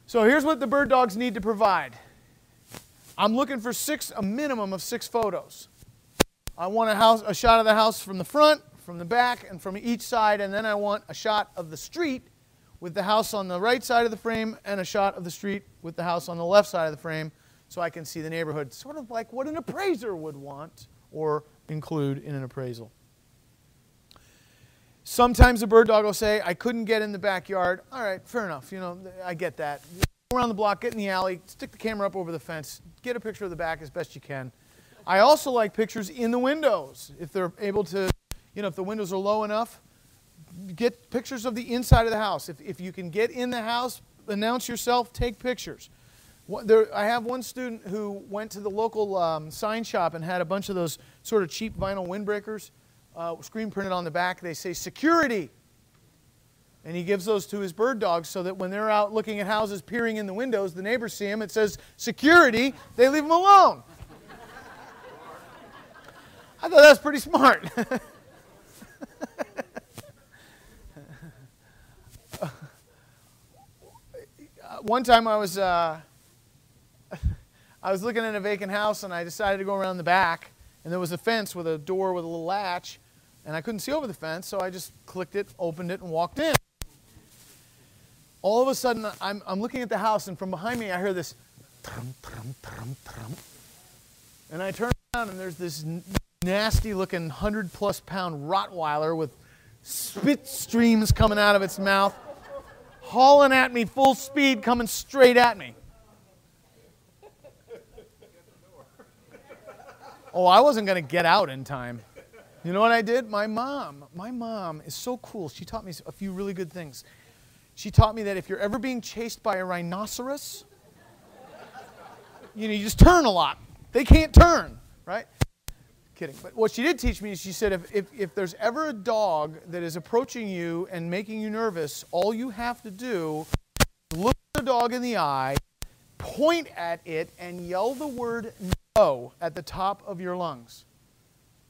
So here's what the bird dogs need to provide. I'm looking for a minimum of 6 photos. I want a shot of the house from the front, from the back, and from each side, and then I want a shot of the street with the house on the right side of the frame and a shot of the street with the house on the left side of the frame so I can see the neighborhood, sort of like what an appraiser would want or include in an appraisal. Sometimes a bird dog will say, I couldn't get in the backyard. All right, fair enough. You know, I get that. Go around the block, get in the alley, stick the camera up over the fence, get a picture of the back as best you can. I also like pictures in the windows. If they're able to, you know, if the windows are low enough, get pictures of the inside of the house. If you can get in the house, announce yourself, take pictures. I have one student who went to the local sign shop and had a bunch of those sort of cheap vinyl windbreakers screen printed on the back. They say security. And he gives those to his bird dogs so that when they're out looking at houses, peering in the windows, the neighbors see him, it says security, they leave him alone. I thought that was pretty smart. One time I was looking at a vacant house and I decided to go around the back, and there was a fence with a door with a little latch, and I couldn't see over the fence, so I just clicked it, opened it, and walked in. All of a sudden, I'm looking at the house, and from behind me I hear this trum, trum, trum, trum. And I turn around, and there's this nasty-looking 100-plus-pound Rottweiler with spit streams coming out of its mouth, hauling at me full speed, coming straight at me. Oh, I wasn't going to get out in time. You know what I did? My mom is so cool. She taught me a few really good things. She taught me that if you're ever being chased by a rhinoceros, you just turn a lot. They can't turn, right? Kidding. But what she did teach me is she said if there's ever a dog that is approaching you and making you nervous, all you have to do is look the dog in the eye, point at it, and yell the word no at the top of your lungs.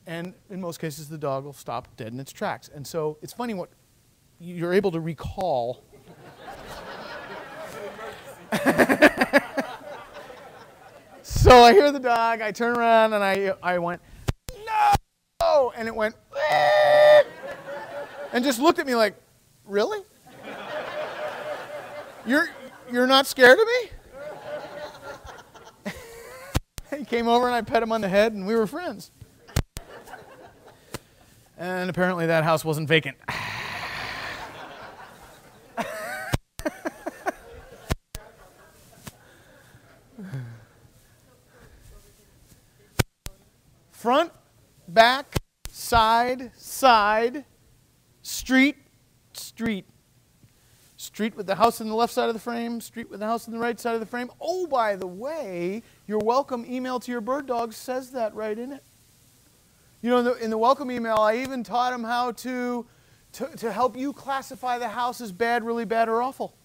And in most cases, the dog will stop dead in its tracks. And so it's funny what you're able to recall. So I hear the dog, I turn around, and I went, no! And it went, and just looked at me like, really? You're not scared of me? He came over and I pet him on the head and we were friends. And apparently that house wasn't vacant. Front, back, side, side, street, street. Street with the house on the left side of the frame, street with the house on the right side of the frame. Oh, by the way, your welcome email to your bird dog says that right in it. You know, in the welcome email, I even taught them how to help you classify the house as bad, really bad, or awful.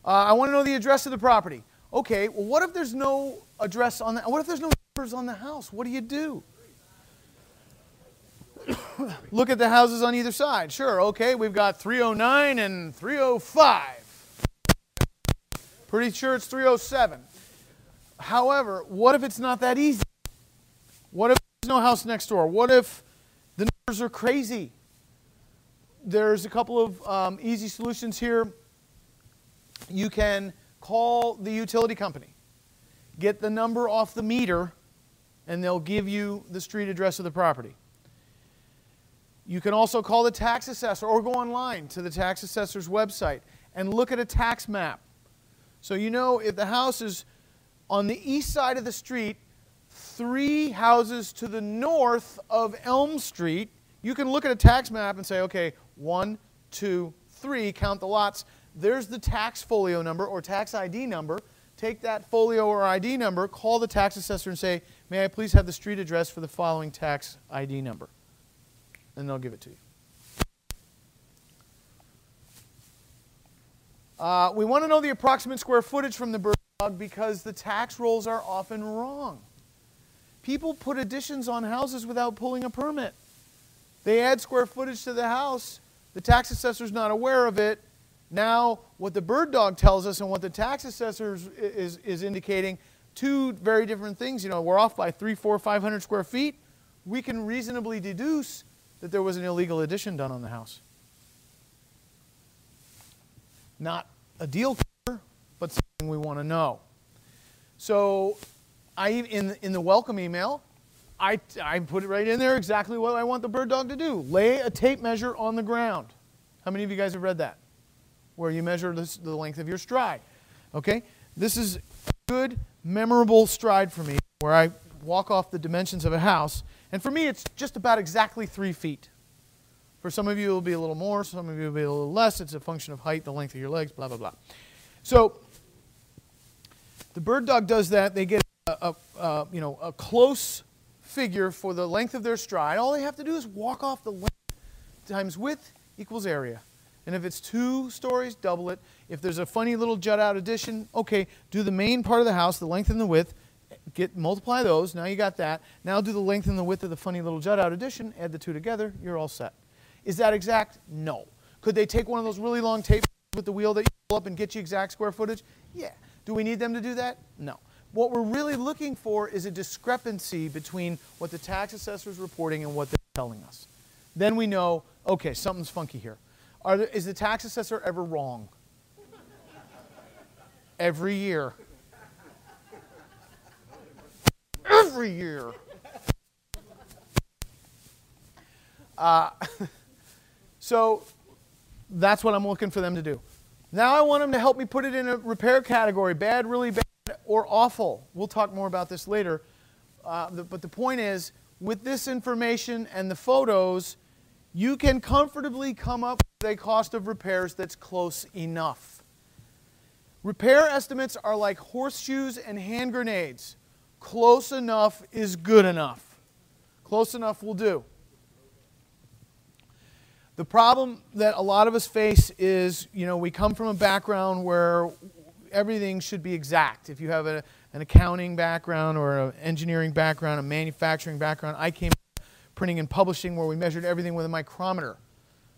I want to know the address of the property. Okay, well, what if there's no address on that? What if there's no numbers on the house? What do you do? Look at the houses on either side. Sure, okay, we've got 309 and 305. Pretty sure it's 307. However, what if it's not that easy? What if there's no house next door? What if the numbers are crazy? There's a couple of easy solutions here. You can call the utility company, get the number off the meter, and they'll give you the street address of the property. You can also call the tax assessor or go online to the tax assessor's website and look at a tax map. So you know if the house is on the east side of the street, 3 houses to the north of Elm Street, you can look at a tax map and say, okay, 1, 2, 3, count the lots. There's the tax folio number or tax ID number. Take that folio or ID number, call the tax assessor and say, may I please have the street address for the following tax ID number? And they'll give it to you. We want to know the approximate square footage from the bird dog because the tax rolls are often wrong. People put additions on houses without pulling a permit. They add square footage to the house. The tax assessor's not aware of it. Now, what the bird dog tells us and what the tax assessor is indicating, two very different things. You know, we're off by 300, 400, 500 square feet. We can reasonably deduce that there was an illegal addition done on the house. Not a deal killer, but something we want to know. So in the welcome email, I put it right in there exactly what I want the bird dog to do. Lay a tape measure on the ground. How many of you guys have read that? Where you measure the length of your stride. Okay? This is a good, memorable stride for me, where I walk off the dimensions of a house. And for me, it's just about exactly 3 feet. For some of you, it will be a little more. Some of you, it will be a little less. It's a function of height, the length of your legs, blah, blah, blah. So the bird dog does that. They get a close figure for the length of their stride. All they have to do is walk off the length times width equals area. And if it's 2 stories, double it. If there's a funny little jut-out addition, okay, do the main part of the house, the length and the width, multiply those. Now you got that. Now do the length and the width of the funny little jut-out addition, add the two together, you're all set. Is that exact? No. Could they take one of those really long tapes with the wheel that you pull up and get you exact square footage? Yeah. Do we need them to do that? No. What we're really looking for is a discrepancy between what the tax assessor is reporting and what they're telling us. Then we know, okay, something's funky here. Is the tax assessor ever wrong? Every year. Every year. So that's what I'm looking for them to do. Now I want them to help me put it in a repair category, bad, really bad, or awful. We'll talk more about this later. But the point is, with this information and the photos, you can comfortably come up with a cost of repairs that's close enough. Repair estimates are like horseshoes and hand grenades. Close enough is good enough. Close enough will do. The problem that a lot of us face is, we come from a background where everything should be exact. If you have an accounting background or an engineering background, a manufacturing background, I came from printing and publishing where we measured everything with a micrometer.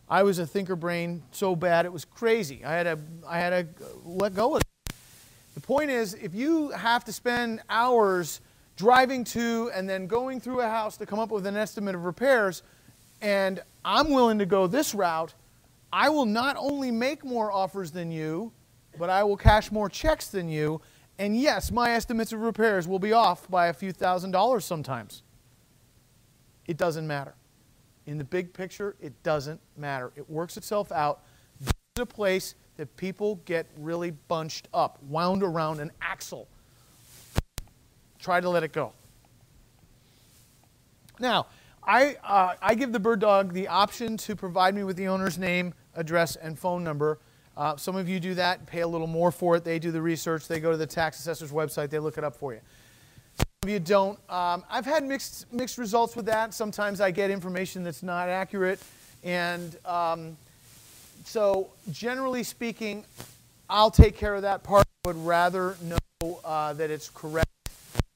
I was a thinker brain so bad it was crazy. I had to let go of it. The point is, if you have to spend hours driving to and then going through a house to come up with an estimate of repairs, and I'm willing to go this route, I will not only make more offers than you, but I will cash more checks than you. And yes, my estimates of repairs will be off by a few $1,000s sometimes. It doesn't matter. In the big picture, it doesn't matter. It works itself out. This is a place that people get really bunched up, wound around an axle. Try to let it go. Now, I give the bird dog the option to provide me with the owner's name, address, and phone number. Some of you do that, pay a little more for it. They do the research. They go to the tax assessor's website. They look it up for you. Some of you don't. I've had mixed results with that. Sometimes I get information that's not accurate. And so generally speaking, I'll take care of that part. I would rather know that it's correct.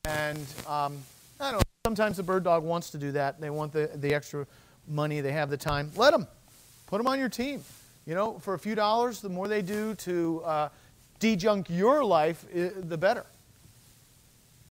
And I don't know. Sometimes the bird dog wants to do that. They want the extra money. They have the time. Let them. Put them on your team. For a few dollars, the more they do to de-junk your life, the better.